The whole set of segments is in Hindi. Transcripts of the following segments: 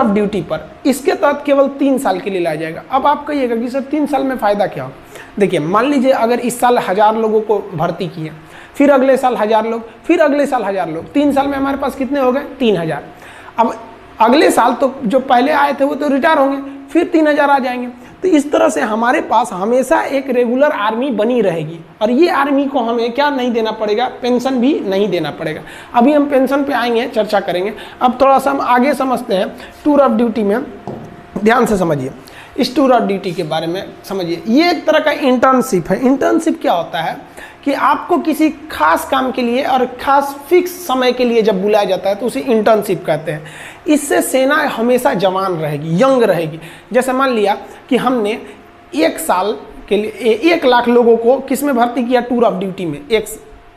ऑफ ड्यूटी पर, इसके तहत केवल 3 साल के लिए लाया जाएगा। अब आप कहिएगा कि सर 3 साल में फ़ायदा क्या हो? देखिए, मान लीजिए अगर इस साल 1000 लोगों को भर्ती किए, फिर अगले साल 1000 लोग, फिर अगले साल 1000 लोग, 3 साल में हमारे पास कितने हो गए? 3000। अब अगले साल तो जो पहले आए थे वो तो रिटायर होंगे, फिर 3000 आ जाएंगे। तो इस तरह से हमारे पास हमेशा एक रेगुलर आर्मी बनी रहेगी, और ये आर्मी को हमें क्या नहीं देना पड़ेगा? पेंशन भी नहीं देना पड़ेगा। अभी हम पेंशन पे आएंगे, चर्चा करेंगे। अब थोड़ा सा हम आगे समझते हैं टूर ऑफ ड्यूटी में। ध्यान से समझिए, इस टूर ऑफ ड्यूटी के बारे में समझिए। ये एक तरह का इंटर्नशिप है। इंटर्नशिप क्या होता है कि आपको किसी खास काम के लिए और खास फिक्स समय के लिए जब बुलाया जाता है तो उसे इंटर्नशिप कहते हैं। इससे सेना हमेशा जवान रहेगी, यंग रहेगी। जैसे मान लिया कि हमने 1 साल के लिए 1 लाख लोगों को किस में भर्ती किया? टूर ऑफ ड्यूटी में।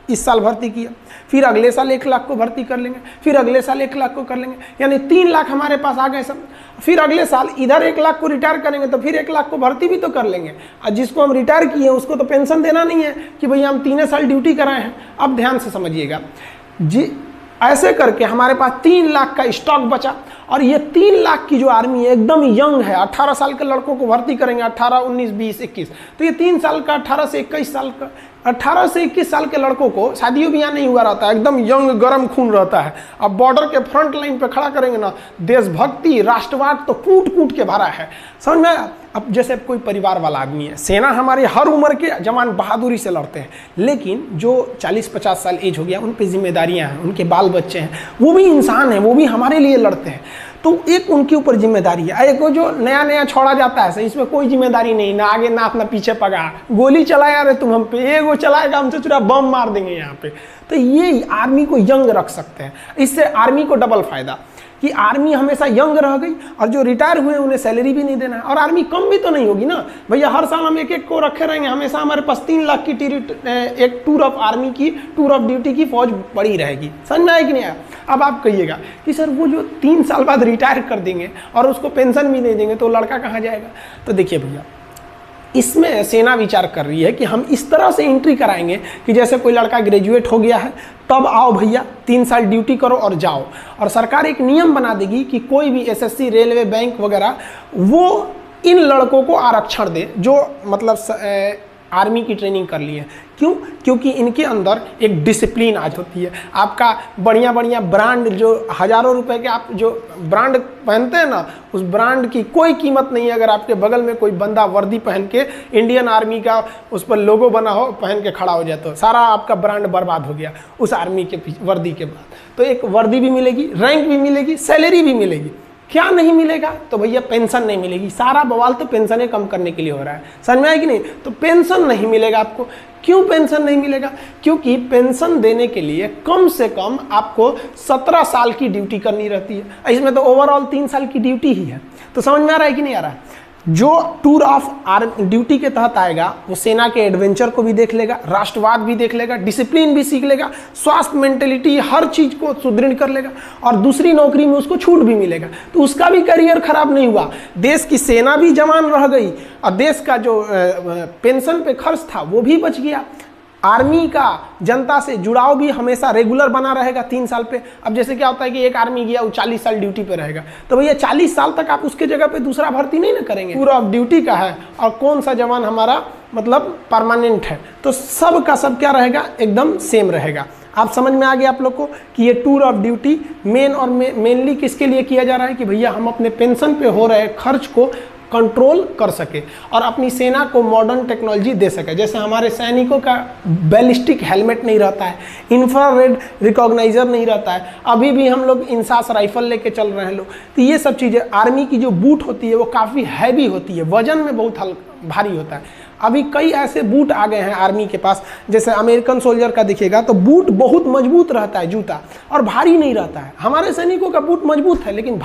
इस साल भर्ती किया, फिर अगले साल 1 लाख को भर्ती कर लेंगे, फिर अगले साल 1 लाख को कर लेंगे, यानी 3 लाख हमारे पास आ गए सब। फिर अगले साल इधर 1 लाख को रिटायर करेंगे तो फिर 1 लाख को भर्ती भी तो कर लेंगे। और जिसको हम रिटायर किए उसको तो पेंशन देना नहीं है कि भैया हम 3 साल ड्यूटी कराए हैं। अब ध्यान से समझिएगा जी, ऐसे करके हमारे पास 3 लाख का स्टॉक बचा, और ये 3 लाख की जो आर्मी है एकदम यंग है। 18 साल के लड़कों को भर्ती करेंगे, 18, 19, 20, 21। तो ये 3 साल का, 18 से 21 साल का, 18 से 21 साल के लड़कों को शादियों भी यहाँ नहीं हुआ रहता है, एकदम यंग गर्म खून रहता है। अब बॉर्डर के फ्रंट लाइन पे खड़ा करेंगे ना, देशभक्ति राष्ट्रवाद तो कूट कूट के भरा है, समझ में। अब जैसे कोई परिवार वाला आदमी है, सेना हमारे हर उम्र के जवान बहादुरी से लड़ते हैं, लेकिन जो 40-50 साल एज हो गया उन पे जिम्मेदारियां हैं, उनके बाल बच्चे हैं, वो भी इंसान हैं, वो भी हमारे लिए लड़ते हैं। तो एक उनके ऊपर जिम्मेदारी है। एक जो नया नया छोड़ा जाता है, इसमें कोई जिम्मेदारी नहीं, ना आगे ना पीछे पगा, गोली चलाया रे तुम हम पे, एगो चलाएगा हमसे चुरा बम मार देंगे यहाँ पे। तो ये आर्मी को यंग रख सकते हैं। इससे आर्मी को डबल फायदा कि आर्मी हमेशा यंग रह गई, और जो रिटायर हुए उन्हें सैलरी भी नहीं देना है, और आर्मी कम भी तो नहीं होगी ना भैया। हर साल हम 1-1 को रखे रहेंगे, हमेशा हमारे पास 3 लाख की एक टूर ऑफ आर्मी की, टूर ऑफ ड्यूटी की फौज पड़ी रहेगी। समझ में आया कि नहीं आया? अब आप कहिएगा कि सर वो जो 3 साल बाद रिटायर कर देंगे और उसको पेंशन भी नहीं देंगे तो लड़का कहाँ जाएगा? तो देखिए भैया, इसमें सेना विचार कर रही है कि हम इस तरह से एंट्री कराएंगे कि जैसे कोई लड़का ग्रेजुएट हो गया है, तब आओ भैया 3 साल ड्यूटी करो और जाओ। और सरकार एक नियम बना देगी कि कोई भी एसएससी, रेलवे, बैंक वगैरह वो इन लड़कों को आरक्षण दे जो मतलब आर्मी की ट्रेनिंग कर ली है। क्यों? क्योंकि इनके अंदर एक डिसिप्लिन आज होती है। आपका बढ़िया बढ़िया ब्रांड, जो हज़ारों रुपए के आप जो ब्रांड पहनते हैं ना, उस ब्रांड की कोई कीमत नहीं है अगर आपके बगल में कोई बंदा वर्दी पहन के इंडियन आर्मी का उस पर लोगो बना हो, पहन के खड़ा हो जाए तो सारा आपका ब्रांड बर्बाद हो गया उस आर्मी के वर्दी के बाद। तो एक वर्दी भी मिलेगी, रैंक भी मिलेगी, सैलरी भी मिलेगी। क्या नहीं मिलेगा? तो भैया पेंशन नहीं मिलेगी। सारा बवाल तो पेंशनें कम करने के लिए हो रहा है, समझ में आया कि नहीं? तो पेंशन नहीं मिलेगा आपको। क्यों पेंशन नहीं मिलेगा? क्योंकि पेंशन देने के लिए कम से कम आपको 17 साल की ड्यूटी करनी रहती है। इसमें तो ओवरऑल 3 साल की ड्यूटी ही है। तो समझ में आ रहा है कि नहीं आ रहा है? जो टूर ऑफ ड्यूटी के तहत आएगा वो सेना के एडवेंचर को भी देख लेगा, राष्ट्रवाद भी देख लेगा, डिसिप्लिन भी सीख लेगा, स्वास्थ्य, मेंटेलिटी, हर चीज को सुदृढ़ कर लेगा, और दूसरी नौकरी में उसको छूट भी मिलेगा। तो उसका भी करियर खराब नहीं हुआ, देश की सेना भी जवान रह गई, और देश का जो पेंशन पे खर्च था वो भी बच गया। आर्मी का जनता से जुड़ाव भी हमेशा रेगुलर बना रहेगा 3 साल पे। अब जैसे क्या होता है कि एक आर्मी गया वो 40 साल ड्यूटी पे रहेगा, तो भैया 40 साल तक आप उसके जगह पे दूसरा भर्ती नहीं ना करेंगे। टूर ऑफ ड्यूटी का है और कौन सा जवान हमारा मतलब परमानेंट है, तो सब का सब क्या रहेगा? एकदम सेम रहेगा। आप समझ में आ गया आप लोग को कि ये टूर ऑफ ड्यूटी मेनली किसके लिए किया जा रहा है कि भैया हम अपने पेंशन पे हो रहे खर्च को कंट्रोल कर सके और अपनी सेना को मॉडर्न टेक्नोलॉजी दे सके। जैसे हमारे सैनिकों का बैलिस्टिक हेलमेट नहीं रहता है, इंफ्रारेड रिकॉग्नाइजर नहीं रहता है, अभी भी हम लोग इंसास राइफल लेके चल रहे हैं लोग। तो ये सब चीज़ें, आर्मी की जो बूट होती है वो काफ़ी हैवी होती है, वजन में बहुत भारी होता है। अभी कई ऐसे बूट आ गए हैं आर्मी के पास, जैसे अमेरिकन सोल्जर का देखिएगा तो बूट बहुत मजबूत रहता है, जूता, और भारी नहीं रहता है। हमारे सैनिकों का बूट मजबूत है लेकिन